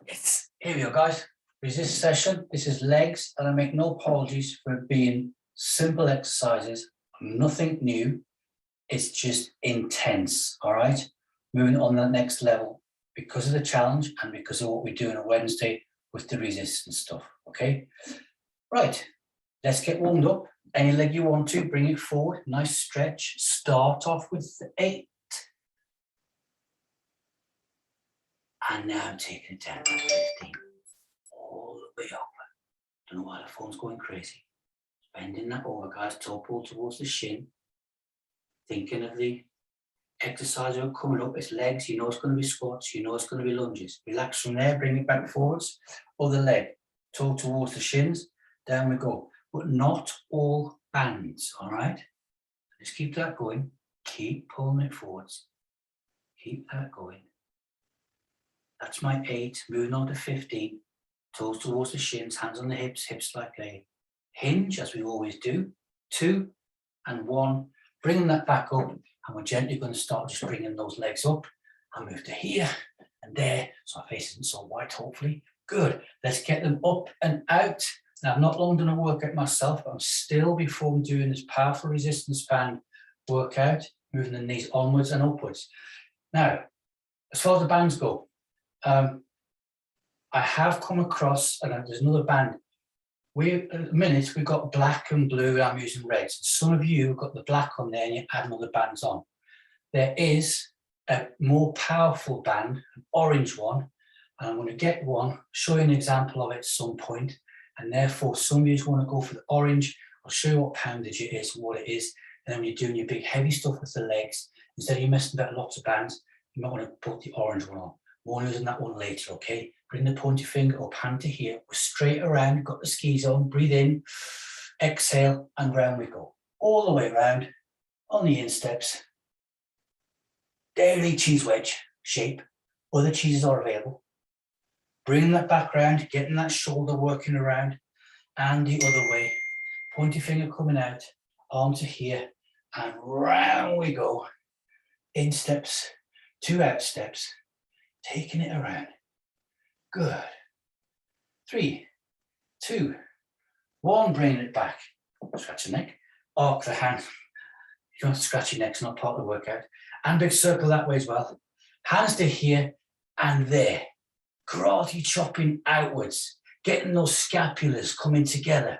Here we go, guys. Resist session. This is legs, and I make no apologies for it being simple exercises, nothing new. It's just intense, all right? Moving on to the next level because of the challenge and because of what we do on a Wednesday with the resistance stuff, okay? Right, let's get warmed up. Any leg you want to, bring it forward. Nice stretch. Start off with 8. And now I'm taking it down to 15. All the way up. Don't know why the phone's going crazy. Bending that over, guys. Toe pull towards the shin. Thinking of the exercise coming up. It's legs. You know it's going to be squats. You know it's going to be lunges. Relax from there. Bring it back forwards. Other leg. Toe towards the shins. Down we go. But not all bands, all right? Just keep that going. Keep pulling it forwards. Keep that going. That's my 8. Moving on to 15. Toes towards the shins, hands on the hips, hips like a hinge, as we always do. 2 and 1. Bringing that back up, and we're gently going to start just bringing those legs up. I'll move to here and there, so our face isn't so white, hopefully. Good. Let's get them up and out. Now, I've not long done a workout myself, but I'm still, before I'm doing this powerful resistance band workout, moving the knees onwards and upwards. Now, as far as the bands go, I have come across, and there's another band. At the minute, we've got black and blue, and I'm using reds. Some of you have got the black on there, and you add other bands on. There is a more powerful band, an orange one, and I'm going to get one, show you an example of it at some point, and therefore some of you want to go for the orange. I'll show you what poundage it is and what it is, and then when you're doing your big heavy stuff with the legs, instead of you messing about lots of bands, you might want to put the orange one on. More using that one later, okay? Bring the pointy finger up, hand to here. We're straight around, got the skis on. Breathe in, exhale, and round we go. All the way around on the insteps. Dairy cheese wedge shape. Other cheeses are available. Bringing that back round, getting that shoulder working around, and the other way. Pointy finger coming out, arm to here, and round we go. Insteps, 2 outsteps. Taking it around. Good. 3, 2, 1. Bringing it back. Scratch the neck. Arc the hand. You don't have to scratch your neck. It's not part of the workout. And big circle that way as well. Hands to here and there. Karate chopping outwards. Getting those scapulars coming together.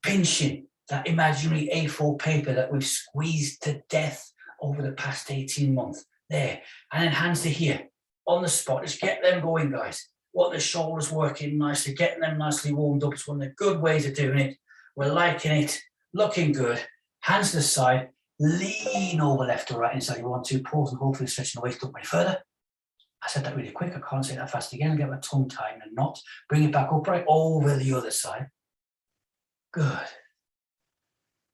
Pinching that imaginary A4 paper that we've squeezed to death over the past 18 months. There. And then hands to here. On the spot, just get them going, guys. Want the shoulders working nicely, getting them nicely warmed up. It's one of the good ways of doing it. We're liking it, looking good. Hands to the side, lean over left or right inside you want to. Pause and hopefully stretching the waist up any further. I said that really quick. I can't say that fast again. I'll get my tongue tied in a knot. Bring it back upright over the other side. Good.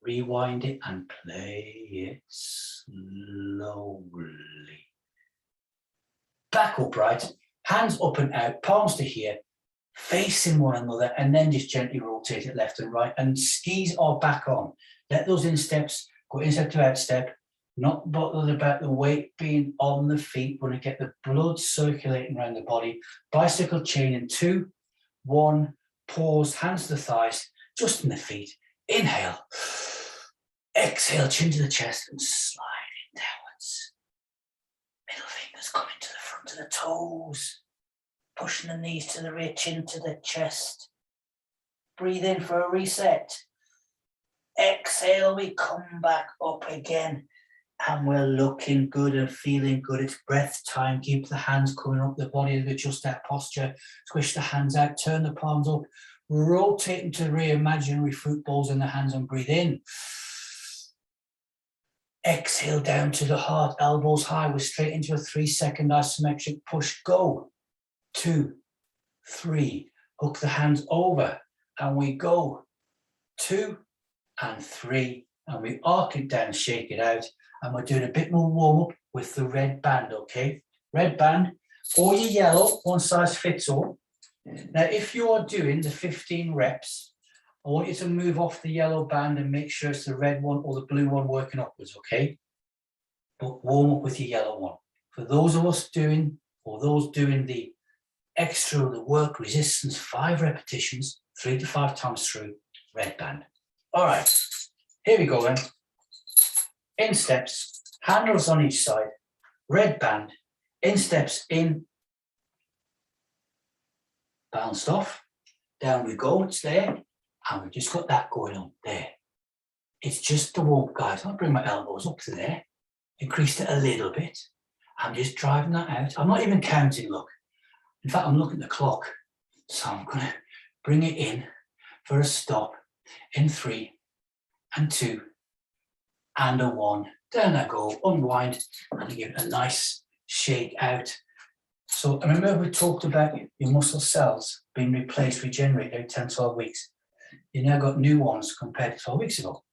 Rewind it and play it slowly. Back upright, hands up and out, palms to here, facing one another, and then just gently rotate it left and right. And skis are back on. Let those insteps go instep to outstep, not bothered about the weight being on the feet. We're going to get the blood circulating around the body. Bicycle chain in 2, 1, pause, hands to the thighs, just in the feet. Inhale, exhale, chin to the chest, and sliding downwards. Middle fingers coming to the front of the toes, pushing the knees to the rear, chin to the chest. Breathe in for a reset. Exhale, we come back up again, and we're looking good and feeling good. It's breath time. Keep the hands coming up the body, adjust that posture, squish the hands out, turn the palms up, rotate into rear imaginary fruit bowls in the hands, and breathe in. Exhale down to the heart, elbows high. We're straight into a 3-second isometric push. Go. 2, 3. Hook the hands over, and we go. 2 and 3, and we arc it down, shake it out, and we're doing a bit more warm up with the red band, okay? Red band or your yellow, one size fits all. Now, if you are doing the 15 reps, I want you to move off the yellow band and make sure it's the red one or the blue one working upwards, okay? But warm up with your yellow one. For those of us doing, or those doing the extra of the work resistance, 5 repetitions, 3 to 5 times through, red band. All right, here we go then. In steps, handles on each side, red band, in steps in, bounced off, down we go, it's there, and we've just got that going on there. It's just the warm, guys. I'll bring my elbows up to there, increased it a little bit. I'm just driving that out. I'm not even counting, look. In fact, I'm looking at the clock. So I'm gonna bring it in for a stop in 3 and 2 and a 1. Down I go, unwind, and give it a nice shake out. So remember we talked about your muscle cells being replaced, regenerated every 10, 12 weeks. You now got new ones compared to 12 weeks ago.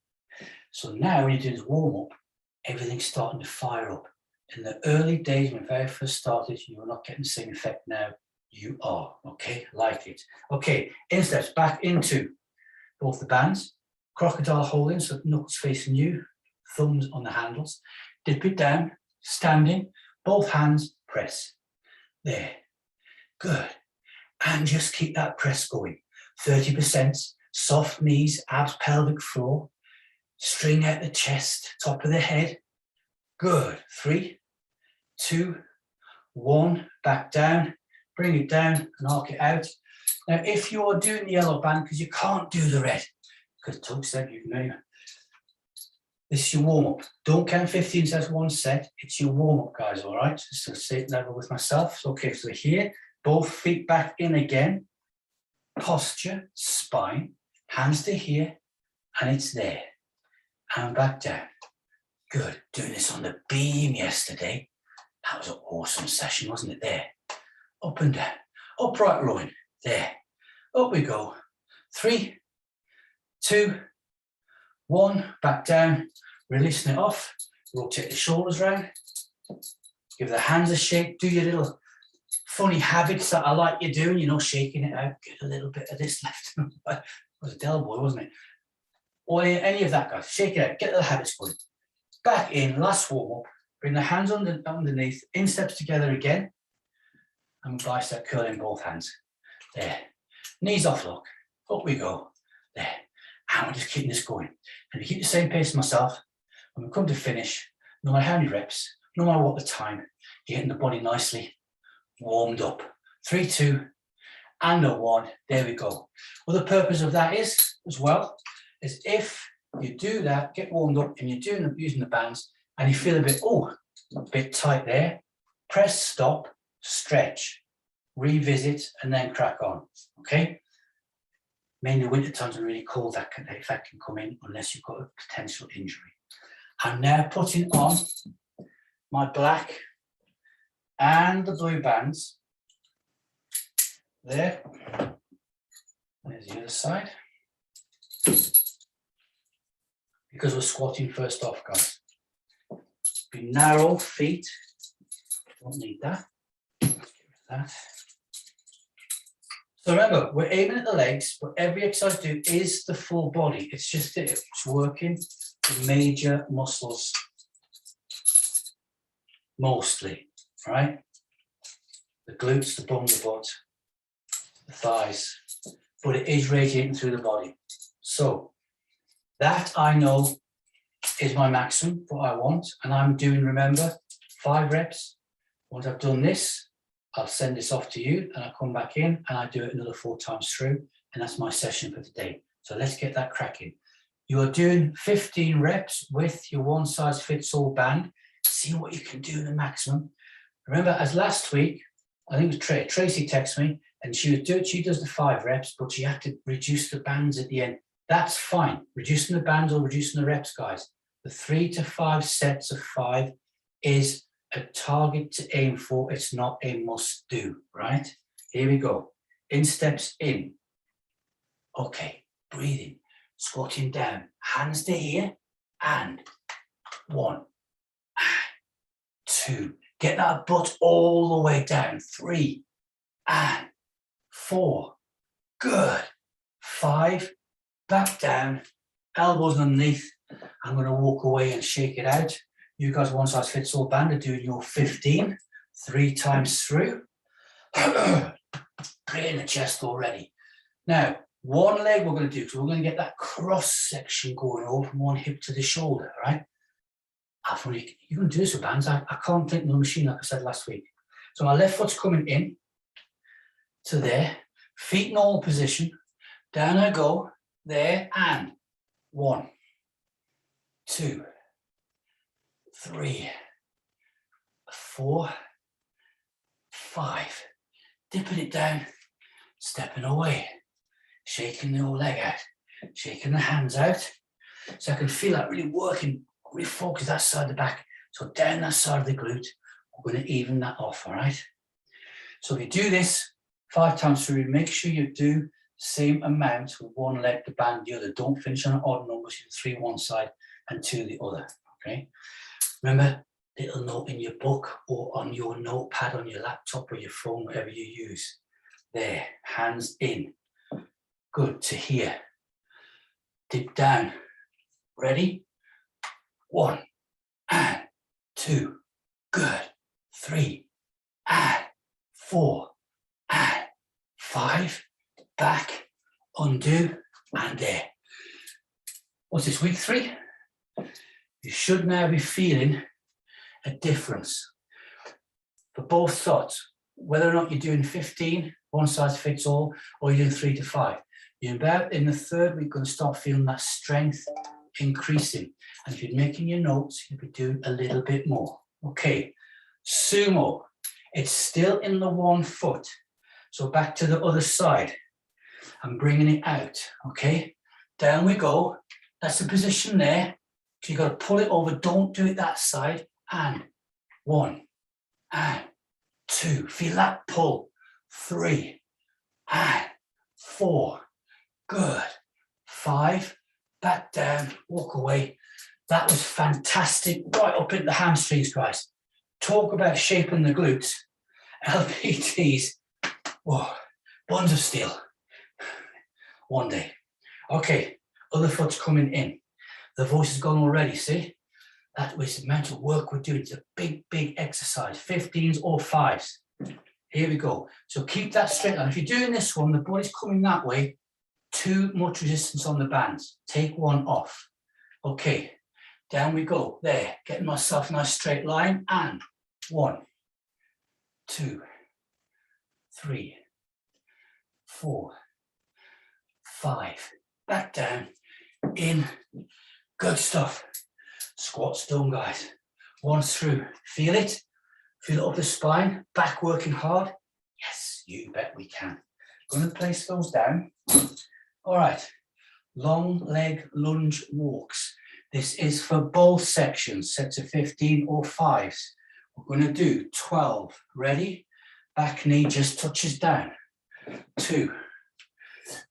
So now when you do this warm up, everything's starting to fire up. In the early days when I very first started, you were not getting the same effect now. You are, okay, like it. Okay, in steps, back into both the bands, crocodile holding, so knuckles facing you, thumbs on the handles, dip it down, standing, both hands, press. There, good. And just keep that press going. 30%, soft knees, abs, pelvic floor, string out the chest, top of the head. Good, 3, 2, 1, back down, bring it down and arc it out. Now, if you're doing the yellow band, because you can't do the red, because Tug said you can, this is your warm-up. Don't count 15 sets one set, it's your warm-up, guys, all right? Just to stay level with myself. So, okay, so here, both feet back in again, posture, spine, hands to here, and it's there. And back down. Good. Doing this on the beam yesterday. That was an awesome session, wasn't it? There. Up and down. Upright rowing. There. Up we go. 3, 2, 1. Back down. Releasing it off. Rotate the shoulders round. Give the hands a shake. Do your little funny habits that I like you doing, you know, shaking it out. Get a little bit of this left. It was a Del Boy, wasn't it? Or any of that, guys. Shake it out. Get the habits going. Back in, last warm up. Bring the hands underneath, insteps together again, and bicep curling both hands. There. Knees off, look. Up we go. There. And we're just keeping this going. And we keep the same pace as myself. When we come to finish, no matter how many reps, no matter what the time, you're getting the body nicely warmed up. 3, 2, and a 1. There we go. Well, the purpose of that is, as well, is if you do that, get warmed up, and you're using the bands, and you feel a bit tight there, press stop, stretch, revisit, and then crack on, okay? Mainly winter times are really cold, that effect can come in unless you've got a potential injury. I'm now putting on my black and the blue bands. There. There's the other side. Because we're squatting first off, guys. Be narrow feet. Don't need that. Let's get rid of that. So remember, we're aiming at the legs, but every exercise we do is the full body. It's just it's working the major muscles mostly, right? The glutes, the bum, the butt, the thighs, but it is radiating through the body. So that I know is my maximum, what I want, and I'm doing, remember, 5 reps. Once I've done this, I'll send this off to you, and I come back in and I do it another 4 times through, and that's my session for today. So let's get that cracking. You are doing 15 reps with your one-size-fits-all band. See what you can do in the maximum. Remember, as last week, I think it was Tracy texted me, and she does the 5 reps, but she had to reduce the bands at the end. That's fine. Reducing the bands or reducing the reps, guys. The 3 to 5 sets of 5 is a target to aim for. It's not a must do, right? Here we go. In steps in. Okay, breathing, squatting down, hands to here, and 1, 2. Get that butt all the way down. 3 and 4. Good. 5. Back down. Elbows underneath. I'm going to walk away and shake it out. You guys, one-size-fits-all band, are doing your 15 3 times through. Creating the chest already. Now, one leg we're going to do, because we're going to get that cross section going over from one hip to the shoulder, right? You can do this with bands. I can't think of the machine like I said last week. So my left foot's coming in to there, feet in all position. Down I go, there, and 1, 2, 3, 4, 5. Dipping it down, stepping away, shaking the whole leg out, shaking the hands out. So I can feel that really working, really focus that side of the back. So down that side of the glute, we're going to even that off, all right? So if you do this 5 times through, make sure you do the same amount with one leg to band the other. Don't finish on an odd number, so 3 one side and 2 the other, okay? Remember, little note in your book or on your notepad on your laptop or your phone, whatever you use. There, hands in. Good, to here. Dip down. Ready? 1 and 2. Good. 3 and 4 and 5. Back, undo, and there. What's this, week 3? You should now be feeling a difference for both thoughts, whether or not you're doing 15, one size fits all, or you're doing 3 to 5. You're about in the 3rd week going to start feeling that strength increasing. And if you're making your notes, you'll be doing a little bit more. Okay, sumo. It's still in the 1 foot. So back to the other side. I'm bringing it out, okay? Down we go. That's the position there. So you've got to pull it over. Don't do it that side. And 1 and 2. Feel that pull. 3 and 4. Good. 5. Back down. Walk away. That was fantastic. Right up into the hamstrings, guys. Talk about shaping the glutes. LPTs. Whoa. Buns of steel. One day. Okay. Other foot's coming in. The voice has gone already, see? That was the amount of work we're doing. It's a big, big exercise. 15s or 5s. Here we go. So keep that straight line. If you're doing this one, the body's coming that way. Too much resistance on the bands. Take one off. Okay. Down we go. There. Getting myself a nice straight line. And 1, 2, 3, 4, 5. Back down. In. Good stuff. Squats done, guys. Once through. Feel it? Feel it up the spine. Back working hard. Yes, you bet we can. Going to place those down. All right. Long leg lunge walks. This is for both sections, sets of 15 or 5s. We're going to do 12. Ready? Back knee just touches down. 2,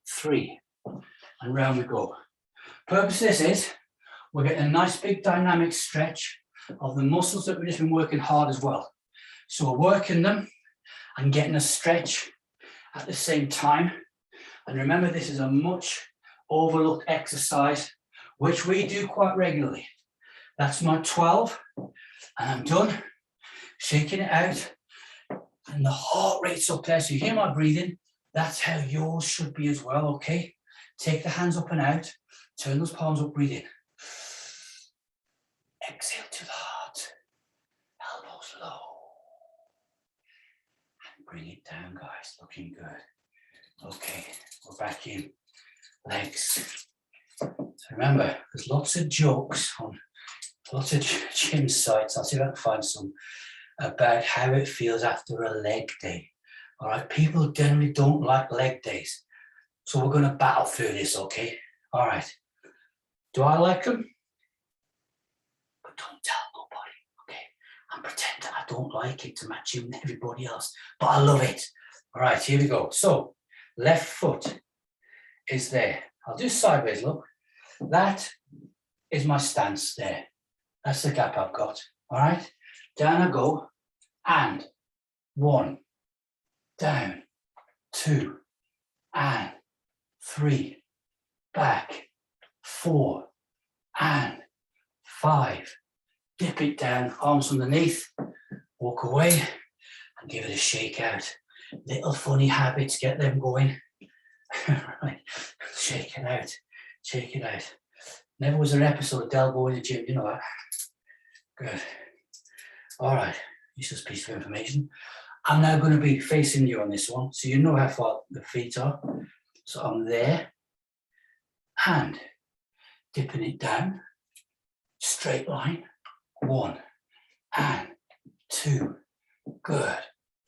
3, and round we go. Purpose of this is we're getting a nice big dynamic stretch of the muscles that we've just been working hard as well. So we're working them and getting a stretch at the same time. And remember, this is a much overlooked exercise, which we do quite regularly. That's my 12, and I'm done. Shaking it out, and the heart rate's up there. So you hear my breathing. That's how yours should be as well, okay? Take the hands up and out. Turn those palms up, breathe in. Exhale to the heart. Elbows low. And bring it down, guys. Looking good. Okay, we're back in. Legs. So remember, there's lots of jokes on lots of gym sites. I'll see if I can find some about how it feels after a leg day. All right, people generally don't like leg days. So we're going to battle through this, okay? All right. Do I like them? But don't tell nobody, okay? And pretend that I don't like it to match you and everybody else. But I love it. All right, here we go. So left foot is there. I'll do sideways, look. That is my stance there. That's the gap I've got. All right, down I go. And 1, down, 2, and 3, back, 4, and 5. Dip it down, arms underneath, walk away, and give it a shake out. Little funny habits, get them going. Right. Shake it out, shake it out. Never was an episode of Del Boy in the gym, you know that. Good. All right, useless piece of information. I'm now going to be facing you on this one, so you know how far the feet are. So I'm there, and dipping it down, straight line, 1 and 2, good,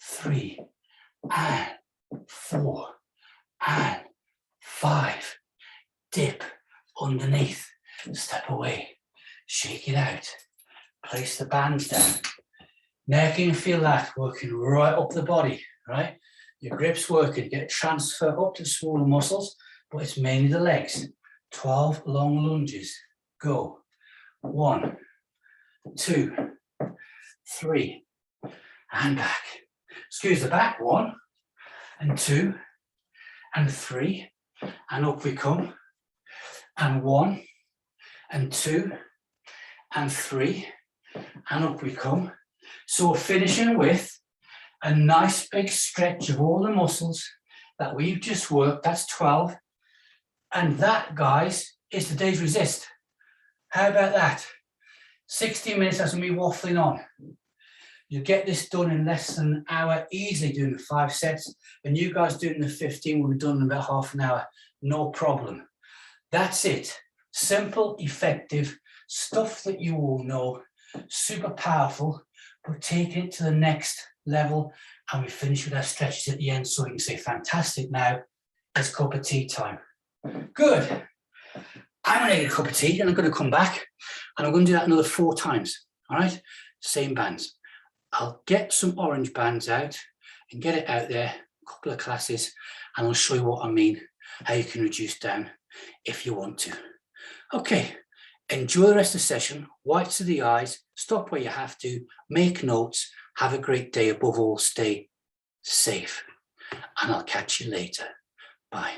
3 and 4 and 5, dip underneath, step away, shake it out, place the bands down. Now can you feel that working right up the body, right? Your grip's working, get transfer up to smaller muscles, but it's mainly the legs. 12 long lunges, go. 1, 2, 3, and back. Excuse the back, 1 and 2 and 3, and up we come. And 1 and 2 and 3, and up we come. So we're finishing with a nice big stretch of all the muscles that we've just worked. That's 12. And that, guys, is today's resist. How about that? 60 minutes, that's me waffling on. You get this done in less than an hour, easily doing the 5 sets. And you guys doing the 15 will be done in about half an hour, no problem. That's it. Simple, effective, stuff that you all know, super powerful, but taking it to the next level. And we finish with our stretches at the end, so you can say, fantastic, now it's cup of tea time. Good. I'm going to get a cup of tea and I'm going to come back and I'm going to do that another 4 times. All right, same bands. I'll get some orange bands out and get it out there, a couple of classes, and I'll show you what I mean, how you can reduce down if you want to. Okay, enjoy the rest of the session, whites of the eyes, stop where you have to, make notes, have a great day, above all, stay safe, and I'll catch you later. Bye.